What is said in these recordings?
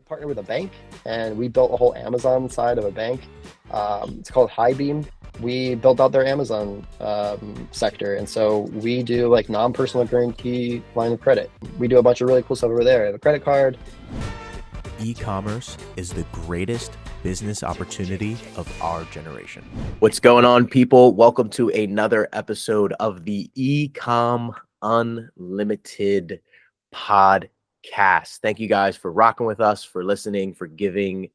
partnered with a bank, and we built a whole Amazon side of a bank. It's called Highbeam. We built out their Amazon sector, and so we do like non-personal guarantee line of credit. We do a bunch of really cool stuff over there. I have a credit card. E-commerce is the greatest business opportunity of our generation. What's going on, people? Welcome to another episode of the Ecom Unlimited podcast. Thank you guys for rocking with us, for listening, for giving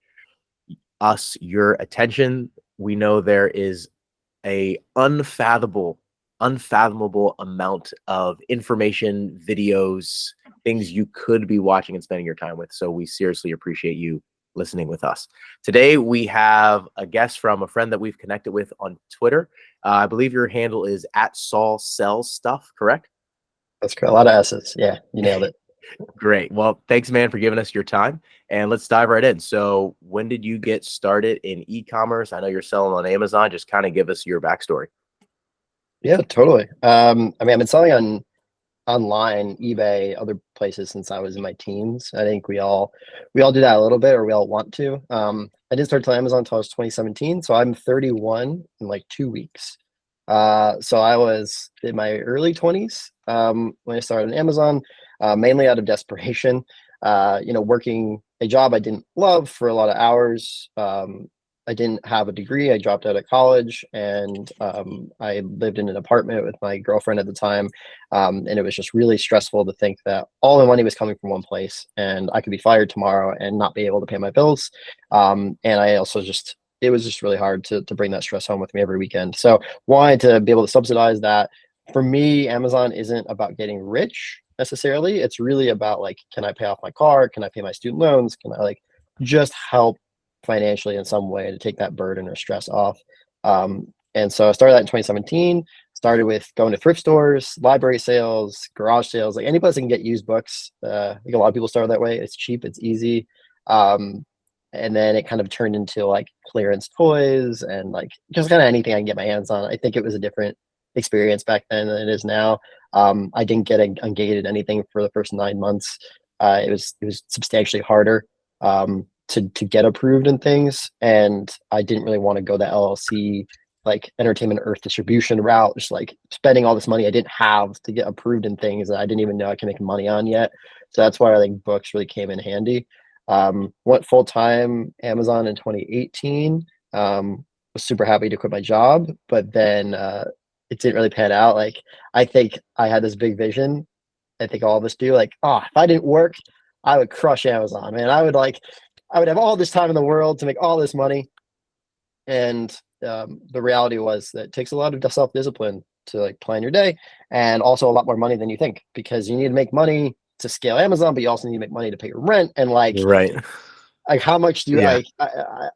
us your attention. We know there is a unfathomable amount of information, videos, things you could be watching and spending your time with. So we seriously appreciate you listening with us. Today, we have a guest from a friend that we've connected with on Twitter. I believe your handle is @SaulSellsStuff, correct? That's correct. A lot of S's. Yeah, you nailed it. Great. Well, thanks, man, for giving us your time. And let's dive right in. So when did you get started in e-commerce? I know you're selling on Amazon. Just kind of give us your backstory. Yeah, totally. I've been selling online, eBay, other places since I was in my teens. I think we all do that a little bit, or we all want to. I didn't start till Amazon until I was 2017, so I'm 31 in like 2 weeks. So I was in my early 20s when I started on Amazon, mainly out of desperation. Working a job I didn't love for a lot of hours. I didn't have a degree. I dropped out of college, and I lived in an apartment with my girlfriend at the time. And it was just really stressful to think that all the money was coming from one place, and I could be fired tomorrow and not be able to pay my bills. And I also it was just really hard to bring that stress home with me every weekend. So wanted to be able to subsidize that. For me, Amazon isn't about getting rich necessarily. It's really about like, can I pay off my car? Can I pay my student loans? Can I just help financially in some way to take that burden or stress off? And so I started that in 2017. Started with going to thrift stores, library sales, garage sales, like any place I can get used books. I think a lot of people started that way. It's cheap, it's easy. And then it kind of turned into like clearance toys and like just kind of anything I can get my hands on. I think it was a different experience back then than it is now. I didn't get ungated anything for the first 9 months. It was substantially harder to get approved and things, and I didn't really want to go the LLC, like Entertainment Earth distribution route, just like spending all this money I didn't have to get approved in things that I didn't even know I can make money on yet. So that's why I think books really came in handy. Went full-time Amazon in 2018. Was super happy to quit my job, but then it didn't really pan out. Like, I think I had this big vision. I think all of us do. Like, if I didn't work, I would crush Amazon, man. I would have all this time in the world to make all this money. And the reality was that it takes a lot of self-discipline to like plan your day, and also a lot more money than you think, because you need to make money to scale Amazon, but you also need to make money to pay your rent. And like how much do you I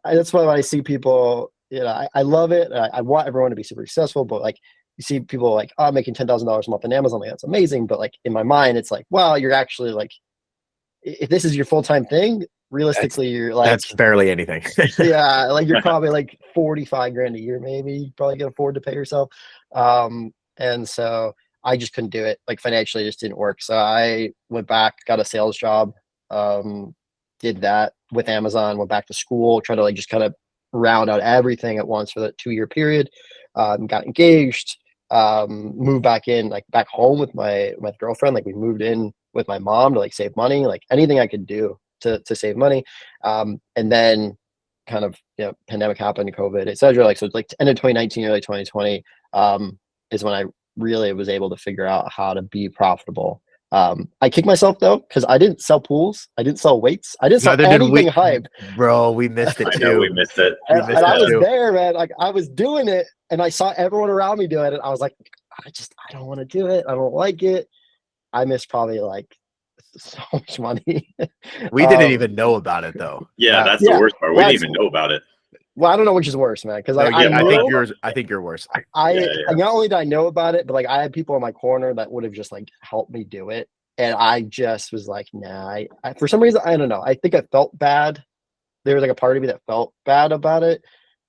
that's why when I see people, I love it. I want everyone to be super successful, but like you see people like, making $10,000 a month on Amazon, like that's amazing. But like in my mind, it's like, wow, you're actually like, if this is your full-time thing, realistically, you're like, that's barely anything. Yeah, like you're probably like 45 grand a year, maybe you probably can afford to pay yourself. And so I just couldn't do it. Like financially, it just didn't work. So I went back, got a sales job, did that with Amazon, went back to school, tried to like just kind of round out everything at once for that 2-year period. Got engaged, moved back home with my girlfriend. Like we moved in with my mom to like save money, like anything I could do to save money. And then kind of, pandemic happened, COVID, etc. Like, so it's like end of 2019, early 2020 is when I really was able to figure out how to be profitable. I kicked myself though, because I didn't sell pools, I didn't sell weights, I didn't sell anything hype. Bro, we missed it too. I know we missed it. And I was there, man. Like I was doing it, and I saw everyone around me doing it. I was like, I don't want to do it. I don't like it. I missed probably like so much money. We didn't even know about it though. Yeah, that's the worst part. We didn't even know about it. Well, I don't know which is worse, man. Because like, I think you're worse. Not only did I know about it, but like I had people in my corner that would have just like helped me do it, and I just was like, nah. I for some reason, I don't know. I think I felt bad. There was like a part of me that felt bad about it,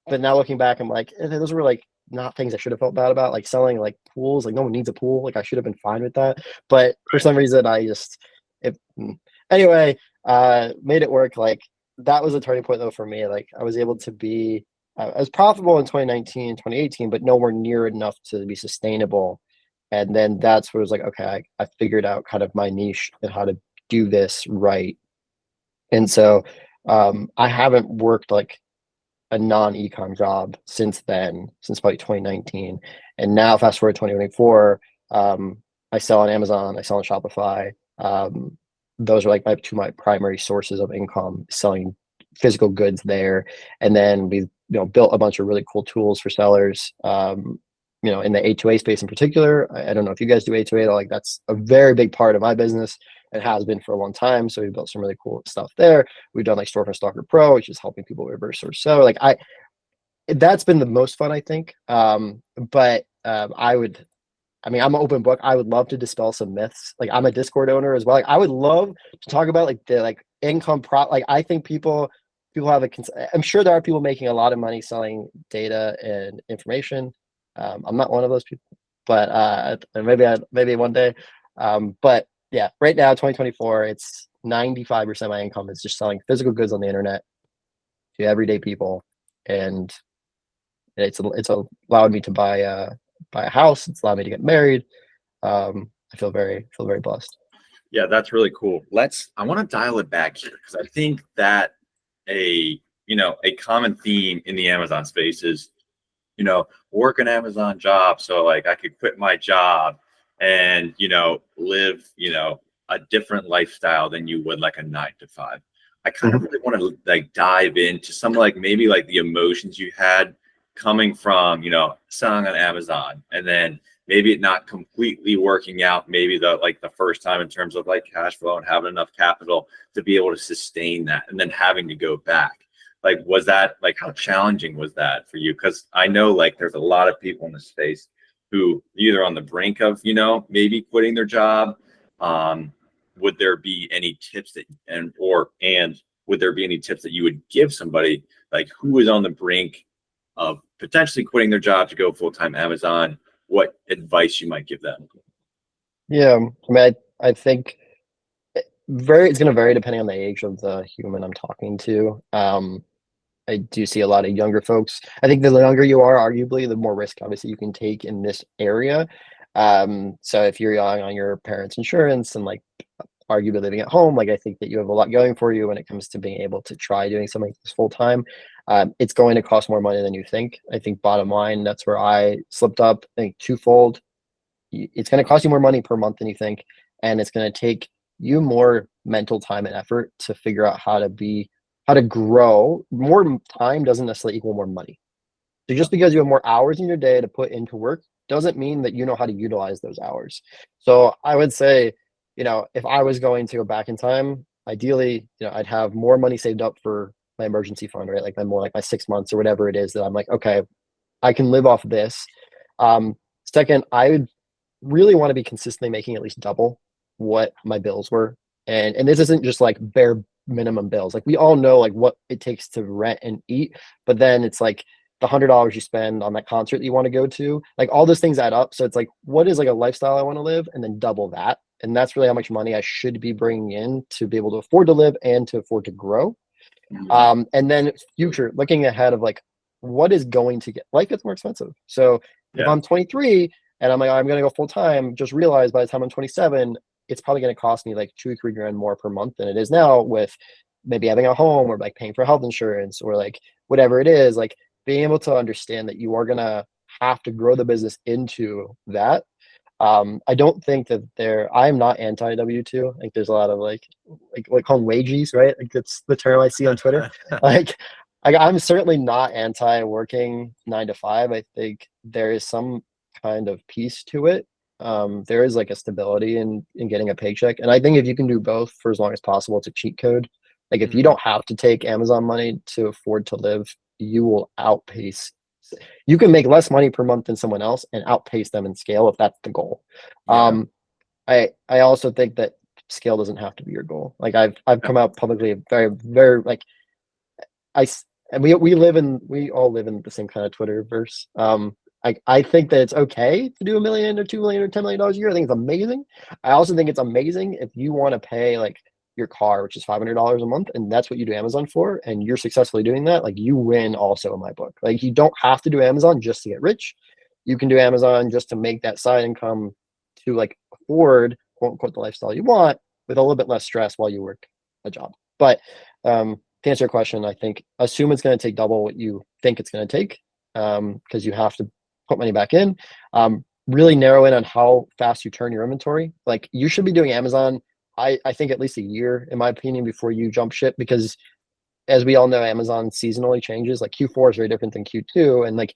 but now looking back, I'm like, those were like not things I should have felt bad about. Like selling like pools, like no one needs a pool. Like I should have been fine with that, but for some reason, Anyway, made it work. Like that was a turning point though for me. Like I was able to be, I was profitable in 2019, 2018, but nowhere near enough to be sustainable. And then that's where it was like, okay, I figured out kind of my niche and how to do this right. And so I haven't worked like a non-ecom job since then, since probably 2019. And now fast forward 2024, I sell on Amazon, I sell on Shopify. Those are like my primary sources of income, selling physical goods there. And then we built a bunch of really cool tools for sellers. In the A2A space in particular. I don't know if you guys do A2A, like that's a very big part of my business. It has been for a long time. So we built some really cool stuff there. We've done like Storefront Stalker Pro, which is helping people reverse source. So like that's been the most fun, I think. But I'm an open book. I would love to dispel some myths. Like I'm a Discord owner as well. Like I would love to talk about like the income like I think people have I'm sure there are people making a lot of money selling data and information. I'm not one of those people, but maybe one day. But yeah, right now, 2024, it's 95% of my income is just selling physical goods on the internet to everyday people, and it's allowed me to buy a house. It's allowed me to get married. I feel very blessed. Yeah, that's really cool. I want to dial it back here because I think that a common theme in the Amazon space is, work an Amazon job. So like I could quit my job and, live, a different lifestyle than you would like a 9 to 5. I kind of really want to like dive into some like maybe like the emotions you had coming from, selling on Amazon, and then maybe it not completely working out, maybe the first time in terms of like cash flow and having enough capital to be able to sustain that, and then having to go back. Like, was that like, how challenging was that for you? Because I know like there's a lot of people in the space who either on the brink of, maybe quitting their job. Would there be any tips and would there be any tips that you would give somebody like who is on the brink of potentially quitting their job to go full-time Amazon? What advice you might give them? Yeah, I mean, I think it's going to vary depending on the age of the human I'm talking to. I do see a lot of younger folks. I think the younger you are, arguably, the more risk obviously you can take in this area. So if you're young on your parents' insurance and like arguably living at home, like I think that you have a lot going for you when it comes to being able to try doing something like this full time. It's going to cost more money than you think. I think bottom line, that's where I slipped up. I think twofold. It's going to cost you more money per month than you think, and it's going to take you more mental time and effort to figure out how to grow. More time doesn't necessarily equal more money. So just because you have more hours in your day to put into work doesn't mean that you know how to utilize those hours. So I would say, if I was going to go back in time, ideally, I'd have more money saved up for my emergency fund, right? Like my 6 months or whatever it is that I'm like, okay, I can live off of this. Second, I would really want to be consistently making at least double what my bills were. And this isn't just like bare minimum bills. Like we all know like what it takes to rent and eat, but then it's like the $100 you spend on that concert that you want to go to, like all those things add up. So it's like, what is like a lifestyle I want to live, and then double that. And that's really how much money I should be bringing in to be able to afford to live and to afford to grow. And then future, looking ahead of like, what is going to get, life gets more expensive. So if I'm 23 and I'm like, I'm going to go full time, just realize by the time I'm 27, it's probably going to cost me like $2-3 grand more per month than it is now, with maybe having a home or like paying for health insurance or like whatever it is. Like being able to understand that you are going to have to grow the business into that. I don't think that I'm not anti W2. I think there's a lot of like what call them wages, right? Like that's the term I see on Twitter. like I'm certainly not anti working 9 to 5. I think there is some kind of peace to it. There is like a stability in getting a paycheck. And I think if you can do both for as long as possible, it's a cheat code. Like if you don't have to take Amazon money to afford to live, you will outpace. You can make less money per month than someone else and outpace them in scale if that's the goal. Yeah. I also think that scale doesn't have to be your goal. Like I've come out publicly very, very like we all live in the same kind of Twitterverse. I think that it's okay to do $1 million or $2 million or $10 million a year. I think it's amazing. I also think it's amazing if you want to pay like your car, which is $500 a month, and that's what you do Amazon for, and you're successfully doing that, like you win also in my book. Like you don't have to do Amazon just to get rich. You can do Amazon just to make that side income to like afford quote unquote the lifestyle you want with a little bit less stress while you work a job. But to answer your question, I think assume it's going to take double what you think it's going to take, because you have to put money back in. Really narrow in on how fast you turn your inventory. Like you should be doing Amazon, I think at least a year, in my opinion, before you jump ship, because as we all know, Amazon seasonally changes. Like Q4 is very different than Q2. And like,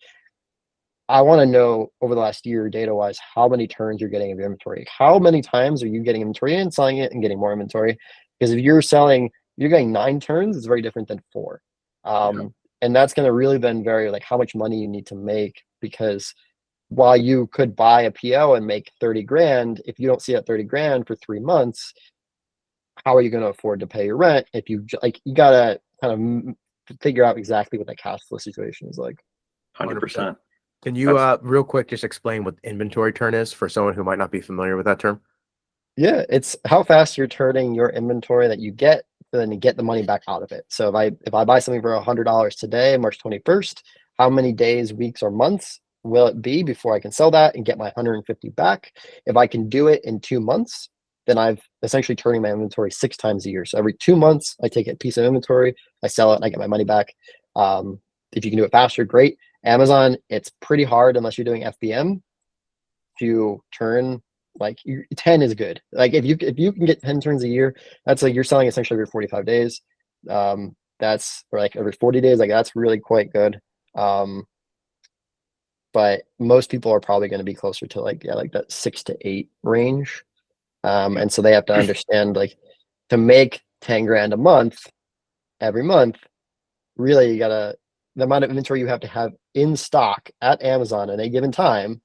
I want to know over the last year, data wise, how many turns you're getting of your inventory. How many times are you getting inventory in, selling it, and getting more inventory? Because if you're getting 9 turns, it's very different than 4. And that's going to really then vary like how much money you need to make, because while you could buy a PO and make 30 grand, if you don't see that 30 grand for 3 months, how are you going to afford to pay your rent? If you you got to kind of figure out exactly what that cash flow situation is like. 100%. Can you real quick just explain what inventory turn is for someone who might not be familiar with that term? Yeah, it's how fast you're turning your inventory that you get, then you get the money back out of it. So if I buy something for $100 today, March 21st, how many days, weeks, or months will it be before I can sell that and get my 150 back? If I can do it in 2 months, then I've essentially turning my inventory 6 times a year. So every 2 months, I take a piece of inventory, I sell it, and I get my money back. If you can do it faster, great. Amazon, it's pretty hard unless you're doing FBM to turn. Like 10 is good. Like if you can get 10 turns a year, that's like you're selling essentially every 45 days. That's or like every 40 days. Like that's really quite good. But most people are probably going to be closer to like that 6 to 8 range. And so they have to understand like to make 10 grand a month every month, really the amount of inventory you have to have in stock at Amazon at a given time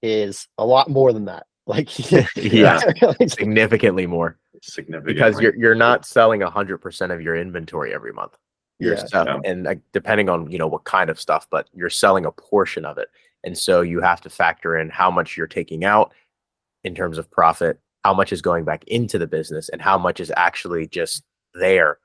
is a lot more than that. Like yeah, significantly more. Because right? you're not selling 100% of your inventory every month. You're and like, depending on what kind of stuff, but you're selling a portion of it. And so you have to factor in how much you're taking out in terms of profit, how much is going back into the business, and how much is actually just there,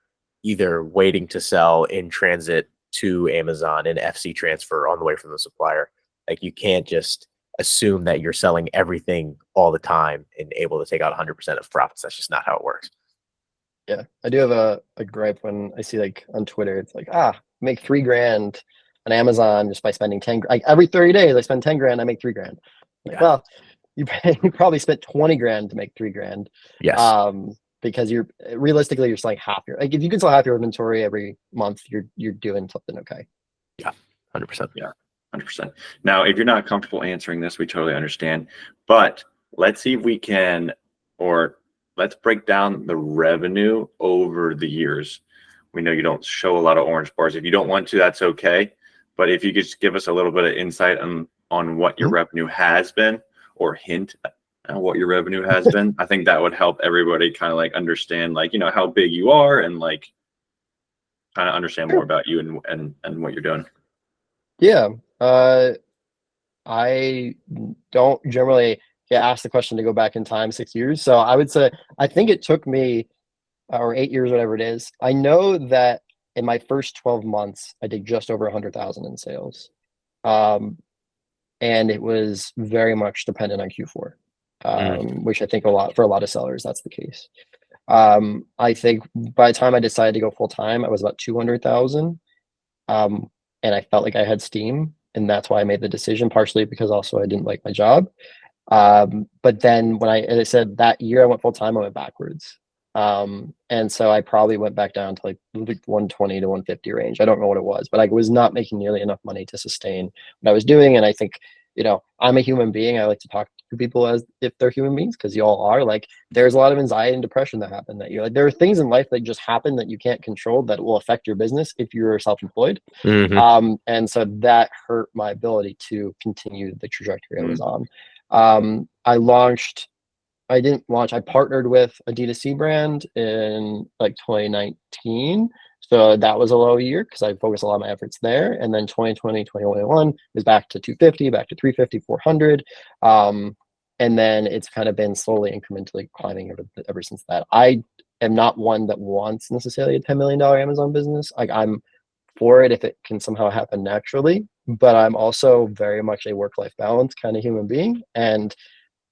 either waiting to sell in transit to Amazon and FC transfer on the way from the supplier. Like you can't just assume that you're selling everything all the time and able to take out 100% of profits. That's just not how it works. Yeah, I do have a gripe when I see like on Twitter, it's like, make 3 grand on Amazon just by spending 10. Like every 30 days, I spend 10 grand, I make 3 grand. Like, well, you probably spent 20 grand to make 3 grand. Yes. Because you're selling half your, like if you can sell half your inventory every month, you're doing something okay. Yeah, 100%. Yeah, 100%. Now, if you're not comfortable answering this, we totally understand. But let's see if we can, or let's break down the revenue over the years. We know you don't show a lot of orange bars. If you don't want to, that's okay. But if you could just give us a little bit of insight on what your revenue has been, or hint at what your revenue has been, I think that would help everybody kind of like understand, like, how big you are and like kind of understand more about you and what you're doing. Yeah. I don't generally get asked the question to go back in time 6 years. So I would say, I think it took me, or 8 years, whatever it is. I know that in my first 12 months, I did just over 100,000 in sales. And it was very much dependent on Q4, which I think for a lot of sellers, that's the case. I think by the time I decided to go full time, I was about 200,000. And I felt like I had steam, and that's why I made the decision, partially because also I didn't like my job. But then as I said, that year I went full time, I went backwards. And so I probably went back down to like 120 to 150 range. I don't know what it was, but I was not making nearly enough money to sustain what I was doing. And I think, I'm a human being. I like to talk to people as if they're human beings, because you all are. Like, there's a lot of anxiety and depression that happen that you're like, there are things in life that just happen that you can't control that will affect your business if you're self-employed. And so that hurt my ability to continue the trajectory I was on. I partnered with a D2C brand in like 2019. So that was a low year because I focused a lot of my efforts there. And then 2020, 2021 was back to 250, back to 350, 400. And then it's kind of been slowly incrementally climbing ever since that. I am not one that wants necessarily a $10 million Amazon business. Like I'm for it if it can somehow happen naturally, but I'm also very much a work-life balance kind of human being. And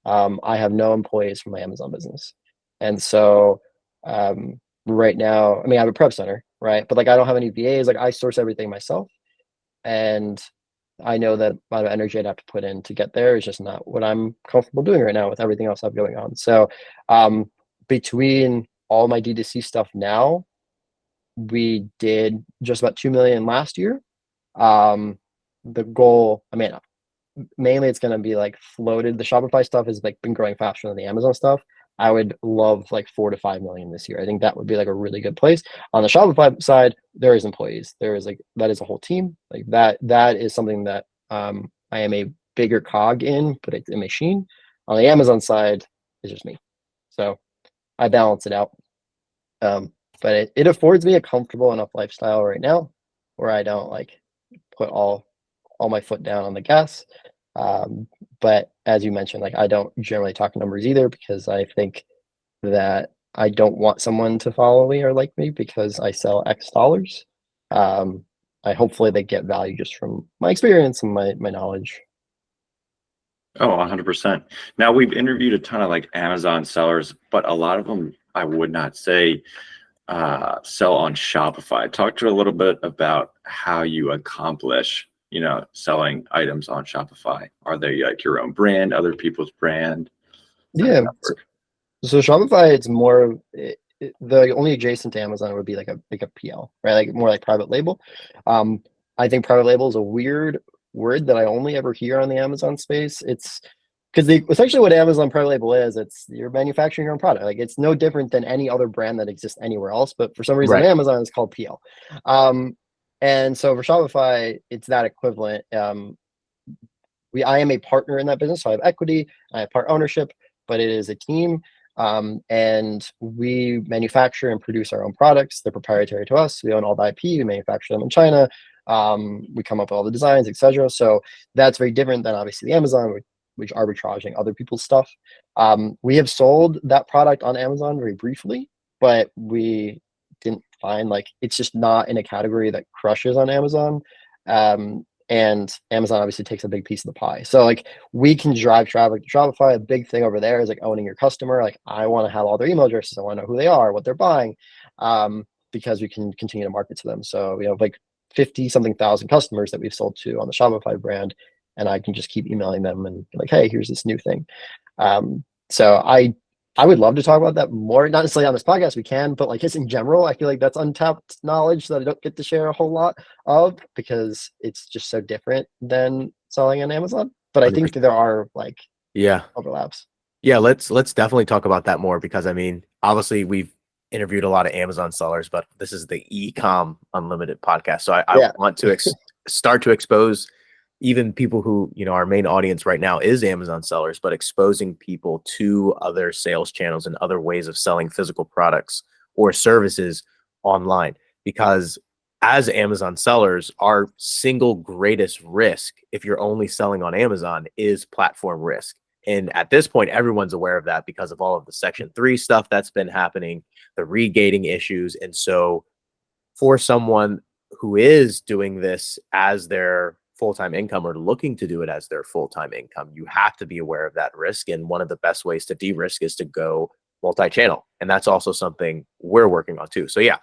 I have no employees for my Amazon business. And so right now, I mean, I have a prep center, right? But like I don't have any VAs, like I source everything myself. And I know that a lot of energy I'd have to put in to get there is just not what I'm comfortable doing right now with everything else I have going on. So between all my D2C stuff now, we did just about 2 million last year. The goal, I mean, mainly it's going to be like floated. The Shopify stuff has like been growing faster than the Amazon stuff. I would love like 4 to 5 million this year. I think that would be like a really good place. On the Shopify side, there is employees. There is like that is a whole team. Like that is something that I am a bigger cog in, but it's a machine. On the Amazon side, it's just me. So I balance it out. But it affords me a comfortable enough lifestyle right now where I don't like put all my foot down on the gas. But as you mentioned, like I don't generally talk numbers either because I think that I don't want someone to follow me or like me because I sell X dollars. I hopefully they get value just from my experience and my knowledge. Oh, 100%. Now we've interviewed a ton of like Amazon sellers, but a lot of them I would not say sell on Shopify. Talk to a little bit about how you accomplish, selling items on Shopify. Are they like your own brand, other people's brand? Yeah. So Shopify, it's more the only adjacent to Amazon would be like a PL, right? Like more like private label. I think private label is a weird word that I only ever hear on the Amazon space. It's because essentially what Amazon private label is, it's you're manufacturing your own product. Like it's no different than any other brand that exists anywhere else, but for some reason on Amazon it's called PL. And so for Shopify, it's that equivalent. I am a partner in that business, so I have equity, I have part ownership, but it is a team. And we manufacture and produce our own products. They're proprietary to us. We own all the IP. We manufacture them in China. We come up with all the designs, etc. So that's very different than obviously the Amazon, which arbitraging other people's stuff. We have sold that product on Amazon very briefly, but we didn't find like it's just not in a category that crushes on Amazon. And Amazon obviously takes a big piece of the pie. So like we can drive traffic to Shopify. A big thing over there is like owning your customer. Like I want to have all their email addresses. I want to know who they are, what they're buying, because we can continue to market to them. So we have like 50 something thousand customers that we've sold to on the Shopify brand, and I can just keep emailing them and be like, hey, here's this new thing. So I would love to talk about that more, not necessarily on this podcast, we can, but like just in general, I feel like that's untapped knowledge that I don't get to share a whole lot of because it's just so different than selling on Amazon. But I think there are like overlaps. Yeah, let's definitely talk about that more because I mean, obviously we've interviewed a lot of Amazon sellers, but this is the Ecom Unlimited podcast. So I want to start to expose even people who, our main audience right now is Amazon sellers, but exposing people to other sales channels and other ways of selling physical products or services online. Because as Amazon sellers, our single greatest risk, if you're only selling on Amazon, is platform risk. And at this point, everyone's aware of that because of all of the Section 3 stuff that's been happening, the regating issues. And so for someone who is doing this as their full-time income or looking to do it as their full-time income, you have to be aware of that risk. And one of the best ways to de-risk is to go multi-channel. And that's also something we're working on too. So yeah,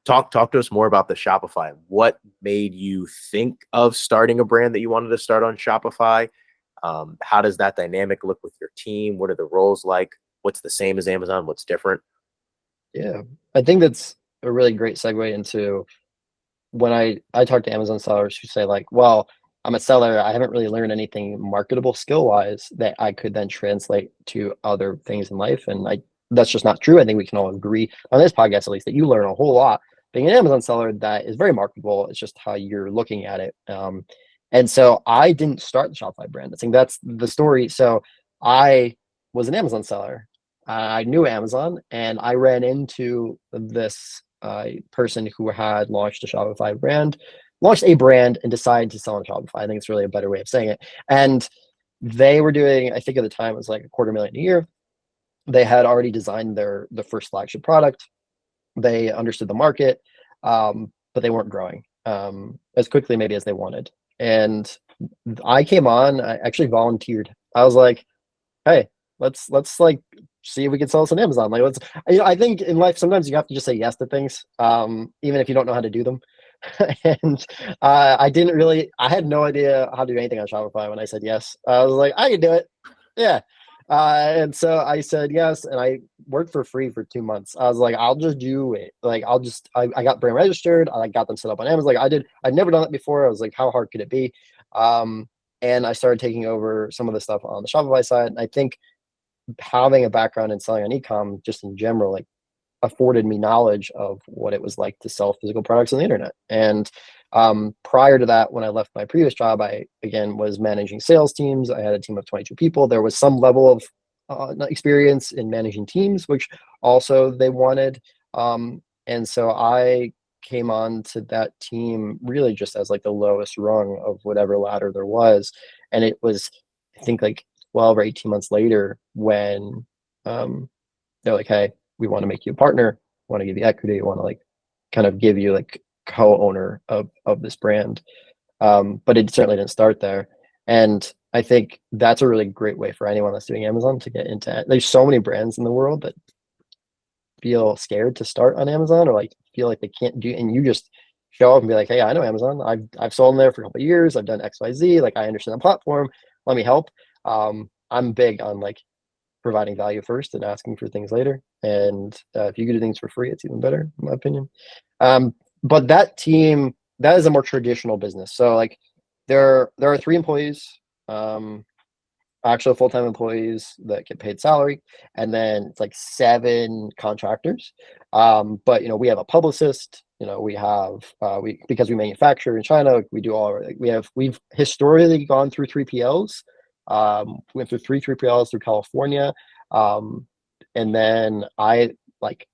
talk to us more about the Shopify. What made you think of starting a brand that you wanted to start on Shopify? How does that dynamic look with your team? What are the roles like? What's the same as Amazon? What's different? Yeah, I think that's a really great segue into when I talk to Amazon sellers who say like, well, I'm a seller, I haven't really learned anything marketable skill wise that I could then translate to other things in life. And that's just not true. I think we can all agree on this podcast, at least, that you learn a whole lot being an Amazon seller that is very marketable. It's just how you're looking at it. And so I didn't start the Shopify brand. I think that's the story. So I was an Amazon seller. I knew Amazon and I ran into this person who had launched a brand and decided to sell on Shopify. I think it's really a better way of saying it. And they were doing, I think at the time it was like $250,000 a year. they had already designed the first flagship product. They understood the market, but they weren't growing as quickly maybe as they wanted. And I came on, I actually volunteered. I was like, hey, let's like see if we can sell this on Amazon. Like, let's, I think in life sometimes you have to just say yes to things, even if you don't know how to do them. And I didn't really, I had no idea how to do anything on Shopify when I said yes. I was like, I can do it. Yeah. And so I said yes, and I worked for free for 2 months. I was like, I'll just do it. Like, I got brand registered. I got them set up on Amazon. Like I'd never done it before. I was like, how hard could it be? And I started taking over some of the stuff on the Shopify side. And I think having a background in selling on ecom just in general, like, afforded me knowledge of what it was like to sell physical products on the internet. And prior to that, when I left my previous job, I again was managing sales teams. I had a team of 22 people. There was some level of experience in managing teams, which also they wanted. And so I came on to that team really just as like the lowest rung of whatever ladder there was. And it was, I think, like 12 or 18 months later when they're like, hey, we want to make you a partner, want to give you equity, want to like kind of give you like co-owner of this brand. But it certainly didn't start there. And I think that's a really great way for anyone that's doing Amazon to get into it. There's so many brands in the world that feel scared to start on Amazon, or like feel like they can't do, and you just show up and be like, hey, I know Amazon. I've sold in there for a couple of years. I've done XYZ. Like, I understand the platform. Let me help. I'm big on like providing value first and asking for things later. And if you can do things for free, it's even better, in my opinion. But that team, that is a more traditional business. So like there are 3 employees, actual full-time employees that get paid salary, and then it's like 7 contractors. But we have a publicist. We have because we manufacture in China, we do all, we've historically gone through 3PLs. We went through 3PLs through California. And then like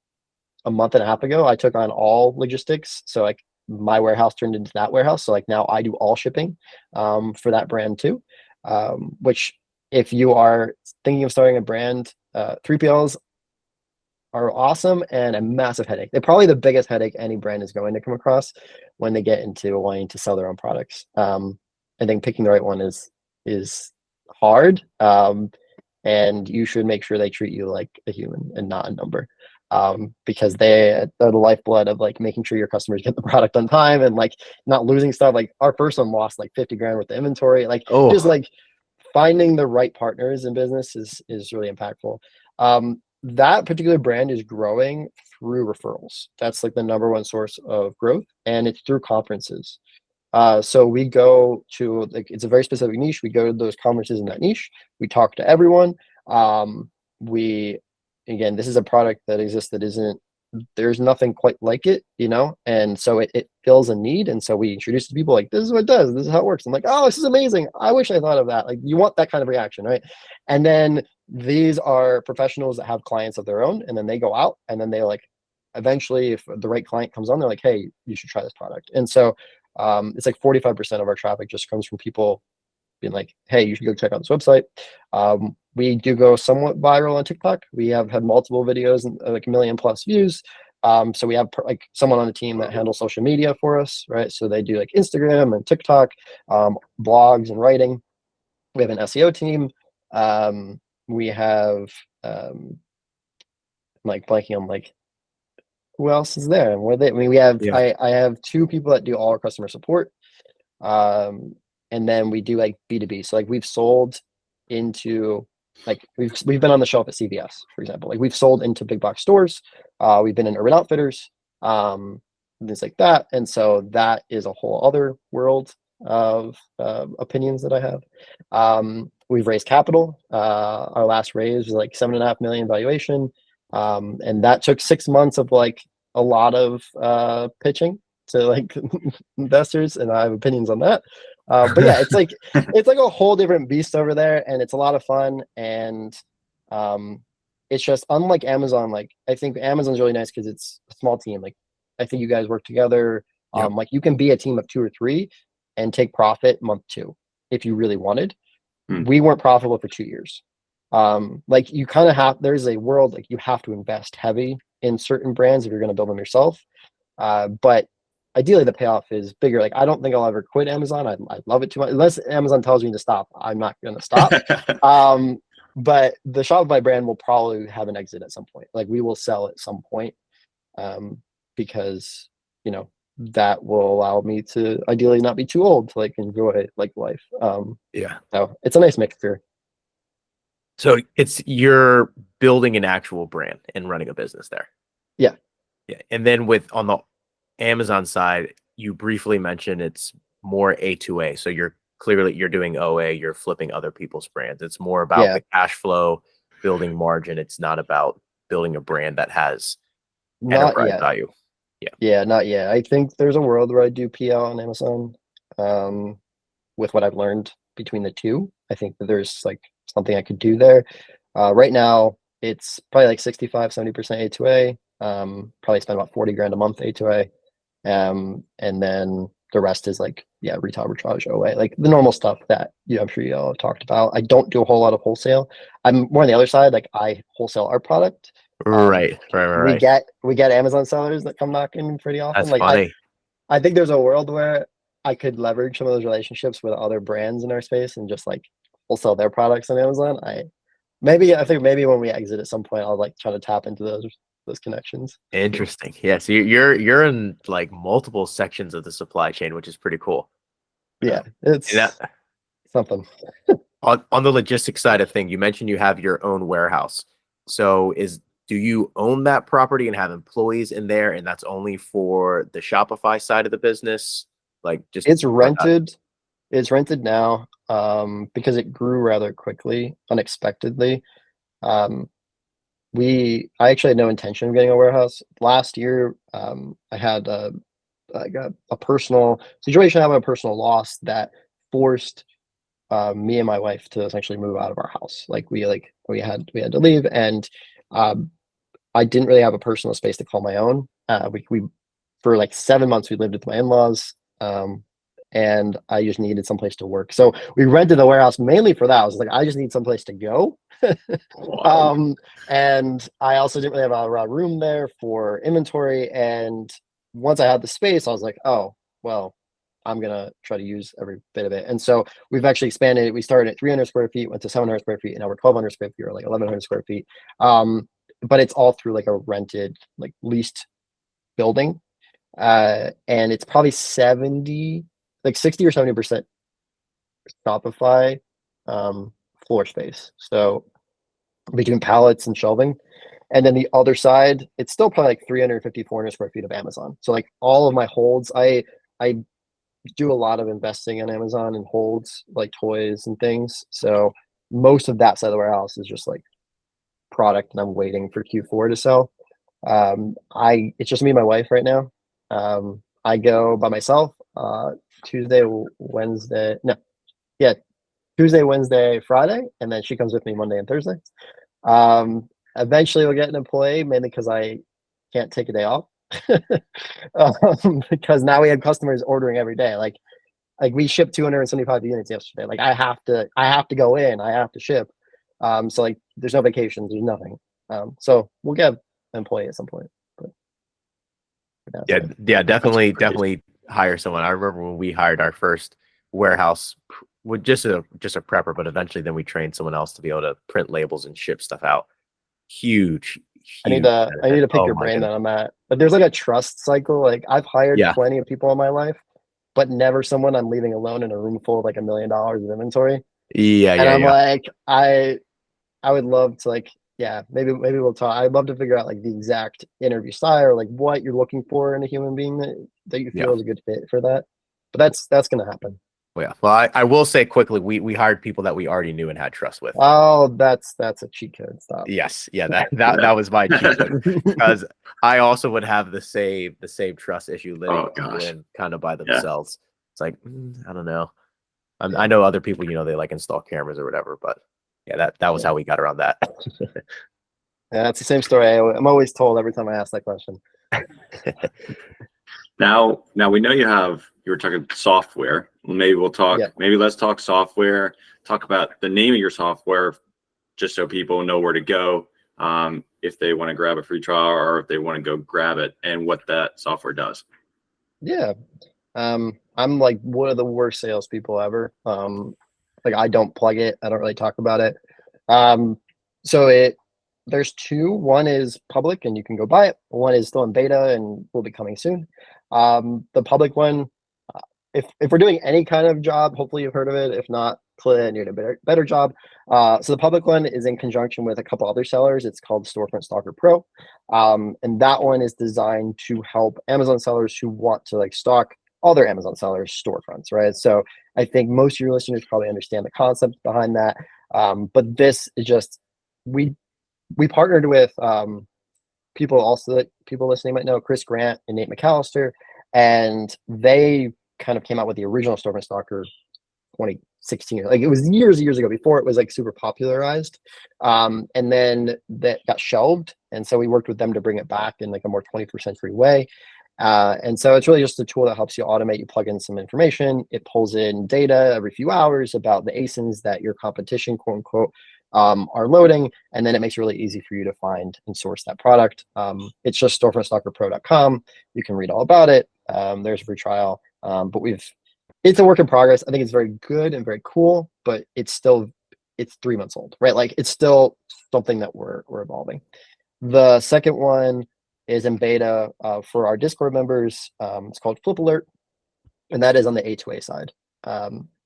a month and a half ago, I took on all logistics. So like my warehouse turned into that warehouse. So like now I do all shipping for that brand too. Which, if you are thinking of starting a brand, 3PLs are awesome and a massive headache. They're probably the biggest headache any brand is going to come across when they get into wanting to sell their own products. I think picking the right one is hard, and you should make sure they treat you like a human and not a number, because they're the lifeblood of like making sure your customers get the product on time and like not losing stuff. Like our first one lost like 50 grand worth of inventory. Like, just like finding the right partners in business is really impactful. That particular brand is growing through referrals. That's like the number one source of growth, and it's through conferences. So we go to, like, it's a very specific niche. We go to those conferences in that niche. We talk to everyone. Again, this is a product that exists that there's nothing quite like it, and so it fills a need. And so we introduce to people like, this is what it does. This is how it works. I'm like, oh, this is amazing. I wish I thought of that. Like, you want that kind of reaction, right? And then these are professionals that have clients of their own, and then they go out and then they like, eventually, if the right client comes on, they're like, hey, you should try this product. And so it's like 45% of our traffic just comes from people being like, hey, you should go check out this website. We do go somewhat viral on TikTok. We have had multiple videos and like 1 million+ views. So we have like someone on the team that handles social media for us, right? So they do like Instagram and TikTok, blogs and writing. We have an SEO team. We have like blanking on like who else is there and where they. I mean, we have I have 2 people that do all our customer support. And then we do like B2B. So like we've sold into, like, we've been on the shelf at CVS, for example. Like, we've sold into big box stores. We've been in Urban Outfitters, things like that. And so that is a whole other world of opinions that I have. We've raised capital. Our last raise was like 7.5 million valuation. And that took 6 months of like a lot of pitching to like investors, and I have opinions on that. But yeah, it's like a whole different beast over there, and it's a lot of fun. And it's just unlike Amazon. Like, I think Amazon's really nice because it's a small team. Like, I think you guys work together. Like, you can be a team of 2 or 3 and take profit month 2 if you really wanted. We weren't profitable for 2 years. Like you kind of have, there's a world like you have to invest heavy in certain brands if you're going to build them yourself. But ideally the payoff is bigger. Like I don't think I'll ever quit Amazon. I love it too much. Unless Amazon tells me to stop, I'm not going to stop. But the Shopify brand will probably have an exit at some point. Like we will sell at some point, because you know that will allow me to ideally not be too old to like enjoy like life. Yeah. So it's a nice mixture. So you're building an actual brand and running a business there. Yeah. Yeah. And then on the Amazon side, you briefly mentioned it's more A2A. So you're doing OA, you're flipping other people's brands. It's more about Yeah. the cash flow, building margin. It's not about building a brand that has Not enterprise yet. value. Yeah, not yet. I think there's a world where I do PL on Amazon. With what I've learned between the two, I think that there's like something I could do there. Right now, it's probably like 65-70% A2A. Probably spend about 40 grand a month A2A. And then the rest is like, yeah, retail arbitrage OA, like the normal stuff that I'm sure you all have talked about. I don't do a whole lot of wholesale. I'm more on the other side. Like I wholesale our product. Right. We get Amazon sellers that come knocking pretty often. That's Like funny. I think there's a world where I could leverage some of those relationships with other brands in our space and just like wholesale their products on Amazon. I think maybe when we exit at some point, I'll like try to tap into those connections. Interesting. Yeah. So you're in like multiple sections of the supply chain, which is pretty cool. Yeah, it's And something. on the logistics side of thing, you mentioned you have your own warehouse. So do you own that property and have employees in there, and that's only for the Shopify side of the business? Like just It's rented. It's rented now, because it grew rather quickly, unexpectedly. I actually had no intention of getting a warehouse. Last year, I had a personal situation, having a personal loss that forced me and my wife to essentially move out of our house. Like we had to leave, and I didn't really have a personal space to call my own. We for like 7 months we lived with my in-laws, and I just needed someplace to work. So we rented the warehouse mainly for that. I was like, I just need someplace to go. And I also didn't really have a room there for inventory. And once I had the space, I was like, oh, well, I'm gonna try to use every bit of it. And so we've actually expanded. We started at 300 square feet, went to 700 square feet, and now we're 1,200 square feet, or like 1,100 square feet. But it's all through like a rented, like leased building. And it's probably 60 or 70% Shopify floor space. So between pallets and shelving. And then the other side, it's still probably like 350, 400 square feet of Amazon. So like all of my holds, I do a lot of investing in Amazon and holds like toys and things. So most of that side of the warehouse is just like product, and I'm waiting for Q4 to sell. It's just me and my wife right now. I go by myself Tuesday, Wednesday, no, yeah, Tuesday, Wednesday, Friday, and then she comes with me Monday and Thursday. Eventually we'll get an employee, mainly because I can't take a day off. Because now we have customers ordering every day. Like we shipped 275 units yesterday. Like I have to go in, I have to ship. So like there's no vacations, there's nothing. So we'll get an employee at some point. But definitely hire someone. I remember when we hired our first warehouse with just a prepper, but eventually then we trained someone else to be able to print labels and ship stuff out. Huge. I need to pick your brain on that. But there's like a trust cycle. Like I've hired plenty of people in my life, but never someone I'm leaving alone in a room full of like $1 million of inventory. I'm like, I would love to like, maybe we'll talk. I'd love to figure out like the exact interview style, or like what you're looking for in a human being that you feel is a good fit for that. But that's gonna happen. Well, I will say quickly, we hired people that we already knew and had trust with. Oh, that's a cheat code. Stop. Yes, that was my cheat code, because I also would have the same trust issue letting people in kind of by themselves. It's like I don't know. I know other people, they like install cameras or whatever, but that was how we got around that. Yeah, it's the same story. I'm always told every time I ask that question. Now we know you were talking software. Maybe we'll talk. Maybe let's talk software. Talk about the name of your software. just so people know where to go if they want to grab a free trial or if they want to go grab it, and what that software does. Yeah. I'm like one of the worst salespeople ever. Like I don't plug it. I don't really talk about it. So there's two. One is public and you can go buy it. One is still in beta and will be coming soon. The public one, if we're doing any kind of job, hopefully you've heard of it. If not, clearly you're doing a better job. So the public one is in conjunction with a couple other sellers. It's called Storefront Stalker Pro. And that one is designed to help Amazon sellers who want to like stock all their Amazon sellers storefronts, right? So I think most of your listeners probably understand the concept behind that. But this is just, we partnered with people also that people listening might know, Chris Grant and Nate McAllister, and they kind of came out with the original Storefront Stalker 2016. Like it was years and years ago before it was like super popularized. And then that got shelved. And so we worked with them to bring it back in like a more 21st century way. And so it's really just a tool that helps you automate. You plug in some information, it pulls in data every few hours about the ASINs that your competition, quote unquote, are loading, and then it makes it really easy for you to find and source that product. It's just storefrontstalkerpro.com. You can read all about it. There's a free trial, but it's a work in progress. I think it's very good and very cool, but it's 3 months old, right? Like it's still something that we're evolving. The second one is in beta for our Discord members. It's called Flip Alert, and that is on the A2A side.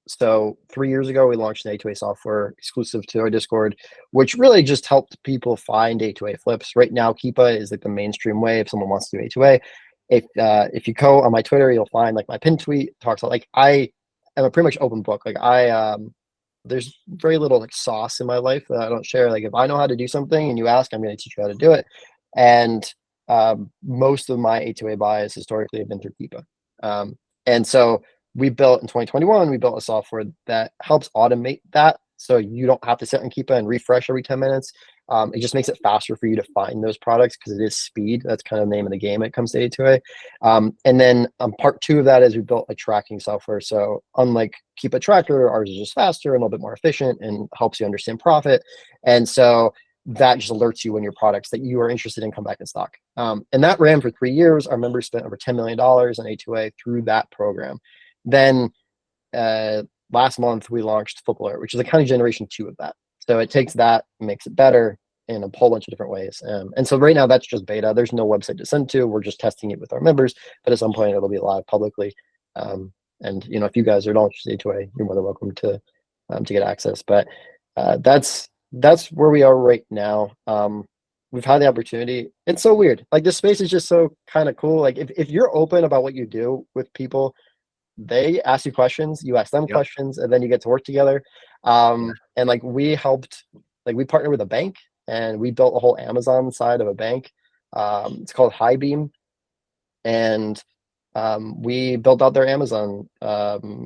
So 3 years ago, we launched an A2A software exclusive to our Discord, which really just helped people find A2A flips. Right now, Keepa is like the mainstream way if someone wants to do A2A. If you go on my Twitter, you'll find like my pinned tweet talks about like I am a pretty much open book. Like there's very little like sauce in my life that I don't share. Like if I know how to do something and you ask, I'm going to teach you how to do it. And most of my A2A buys historically have been through Keepa. And so we built in 2021, we built a software that helps automate that. So you don't have to sit on Keepa and refresh every 10 minutes. It just makes it faster for you to find those products because it is speed. That's kind of the name of the game when it comes to A2A. And then part two of that is we built a tracking software. So unlike Keepa Tracker, ours is just faster and a little bit more efficient and helps you understand profit. And so that just alerts you when your products that you are interested in come back in stock. And that ran for 3 years. Our members spent over $10 million on A2A through that program. Then last month we launched Flip Alert, which is a kind of generation 2 of that. So it takes that and makes it better in a whole bunch of different ways. And so right now that's just beta. There's no website to send to. We're just testing it with our members, but at some point it'll be live publicly. And if you guys are not interested in A2A, you're more than welcome to get access. But that's where we are right now. We've had the opportunity. It's so weird. Like this space is just so kind of cool. Like if you're open about what you do with people, they ask you questions, you ask them questions, and then you get to work together. And like we partnered with a bank and we built a whole Amazon side of a bank. It's called Highbeam. And we built out their Amazon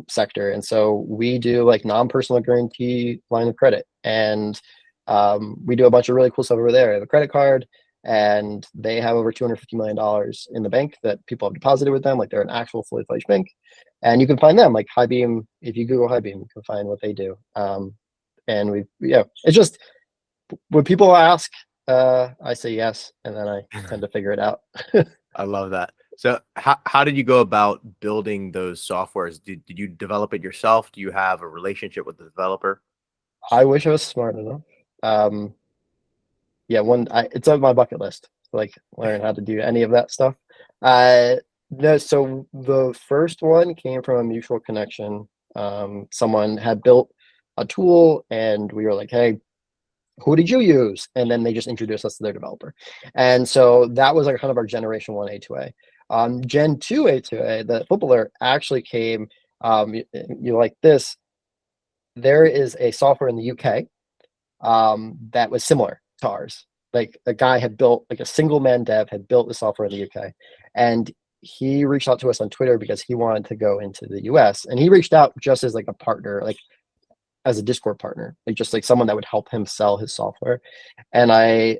sector. And so we do like non-personal guarantee line of credit. And we do a bunch of really cool stuff over there. I have a credit card and they have over $250 million in the bank that people have deposited with them. Like they're an actual fully fledged bank. And you can find them like Highbeam. If you Google Highbeam, you can find what they do. And it's just when people ask, I say yes, and then I tend to figure it out. I love that. So how did you go about building those softwares? Did you develop it yourself? Do you have a relationship with the developer? I wish I was smart enough. It's on my bucket list, like learn how to do any of that stuff. No, so the first one came from a mutual connection. Someone had built a tool and we were like, hey, who did you use? And then they just introduced us to their developer. And so that was like kind of our generation 1 A2A. Gen 2 A2A, the Flip Alert actually came, you like this, there is a software in the UK that was similar to ours. Like a guy had built, like a single man dev had built the software in the UK. And he reached out to us on Twitter because he wanted to go into the US. And he reached out just as like a partner, like as a Discord partner, like just like someone that would help him sell his software. And I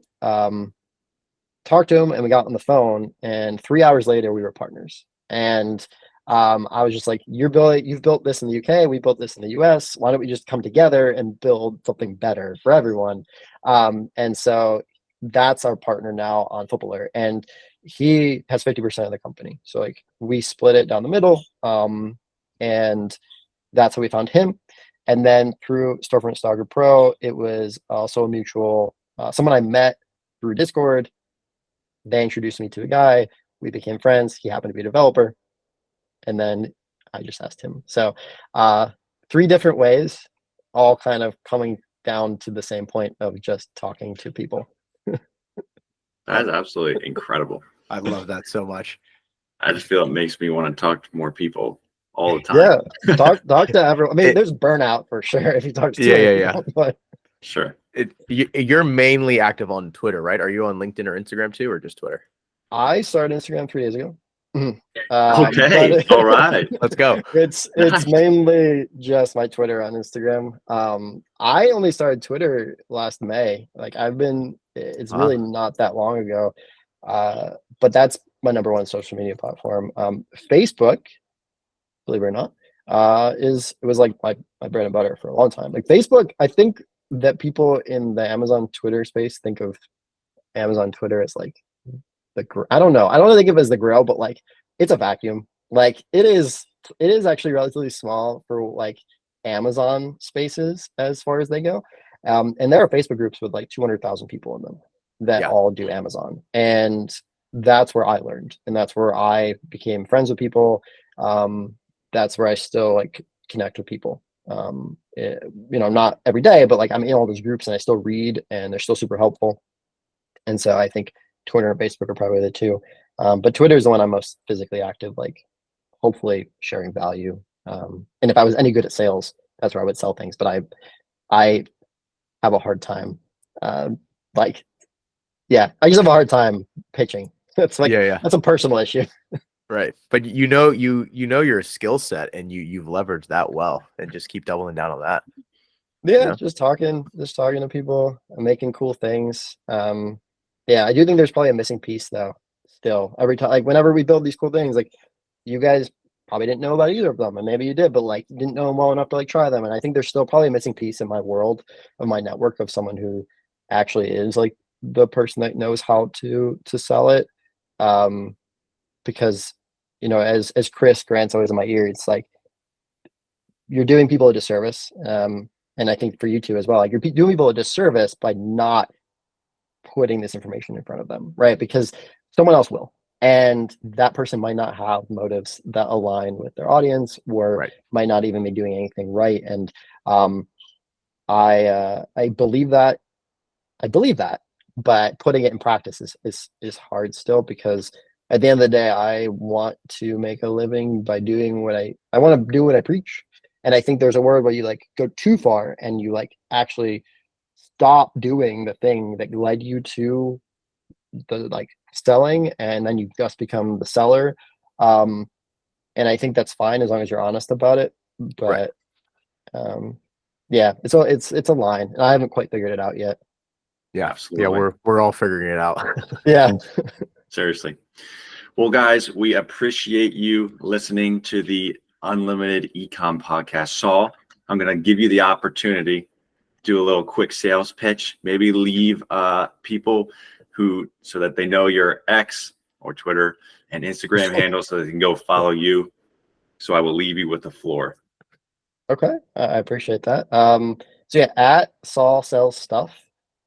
talked to him and we got on the phone and 3 hours later we were partners. And I was just like, you've built this in the UK, we built this in the US. Why don't we just come together and build something better for everyone? And so that's our partner now on Flip Alert, and he has 50% of the company. So like we split it down the middle, and that's how we found him. And then through Storefront Stalker Pro, it was also a mutual someone I met through Discord. They introduced me to a guy. We became friends. He happened to be a developer, and then I just asked him. So 3 different ways, all kind of coming down to the same point of just talking to people. That's absolutely incredible. I love that so much. I just feel it makes me want to talk to more people all the time. Yeah, talk to everyone. I mean, there's burnout for sure if you talk to too many people, but sure. You're mainly active on Twitter, right? Are you on LinkedIn or Instagram too, or just Twitter? I started Instagram 3 days ago. Okay, all right, let's go. It's Nice. mainly just my Twitter on Instagram. I only started Twitter last May. Like it's really not that long ago. But that's my number 1 social media platform. Facebook, believe it or not, it was like my bread and butter for a long time. Like Facebook, I think that people in the Amazon Twitter space think of Amazon Twitter as like I don't know. I don't think of it as the grill, but like it's a vacuum. Like it is actually relatively small for like Amazon spaces as far as they go. And there are Facebook groups with like 200,000 people in them that all do Amazon. And that's where I learned, and that's where I became friends with people. That's where I still like connect with people. Not every day, but like I'm in all those groups and I still read, and they're still super helpful. And so I think Twitter and Facebook are probably the 2. But Twitter is the one I'm most physically active, like hopefully sharing value. And if I was any good at sales, that's where I would sell things. But I have a hard time. I just have a hard time pitching. It's like that's a personal issue. Right. But you know your skill set, and you've leveraged that well, and just keep doubling down on that. Yeah, just talking to people and making cool things. Yeah, I do think there's probably a missing piece though. Still, every time, like whenever we build these cool things, like you guys probably didn't know about either of them, and maybe you did, but like you didn't know them well enough to like try them. And I think there's still probably a missing piece in my world, of my network, of someone who actually is like the person that knows how to sell it. Because as Chris Grant's always in my ear, it's like you're doing people a disservice. And I think for you too as well, like you're doing people a disservice by not putting this information in front of them, right? Because someone else will, and that person might not have motives that align with their audience, or might not even be doing anything right. And I believe that. But putting it in practice is hard still, because at the end of the day, I want to make a living by doing what I want to do what I preach. And I think there's a word where you like go too far and you like actually stop doing the thing that led you to the like selling, and then you just become the seller. And I think that's fine as long as you're honest about it. But yeah, it's a line, and I haven't quite figured it out yet. Yeah, absolutely. Yeah, we're all figuring it out. Yeah. Seriously. Well, guys, we appreciate you listening to the Unlimited Ecom podcast. Saul, I'm going to give you the opportunity to do a little quick sales pitch. Maybe leave people so that they know your X or Twitter and Instagram handle, so they can go follow you. So I will leave you with the floor. Okay, I appreciate that. So yeah, at Saul Sells Stuff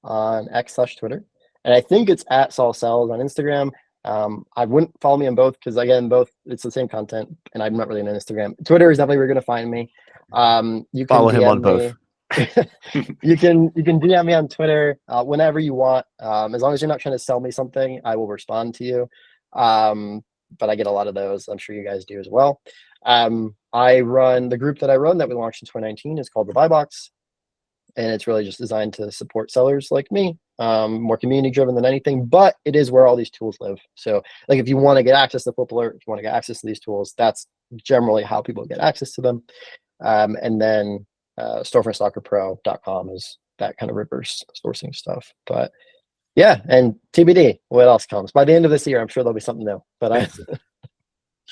on X/Twitter, and I think it's at Saul Sells on Instagram. I wouldn't follow me on both, because again, both it's the same content, and I'm not really on Instagram. Twitter is definitely where you're gonna find me. You can follow him DM on both. you can DM me on Twitter whenever you want. As long as you're not trying to sell me something, I will respond to you. But I get a lot of those. I'm sure you guys do as well. I run the group that I run that we launched in 2019 is called the Buy Box, and it's really just designed to support sellers like me. More community driven than anything, but it is where all these tools live. So like if you want to get access to Flip Alert, if you want to get access to these tools, that's generally how people get access to them. And then storefrontstalkerpro.com is that kind of reverse sourcing stuff. But yeah, and TBD, what else comes by the end of this year? I'm sure there'll be something new. But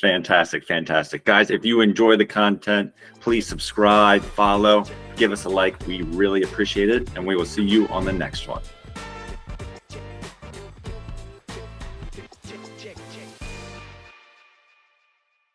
Fantastic, fantastic. Guys, if you enjoy the content, please subscribe, follow, give us a like. We really appreciate it, and we will see you on the next one.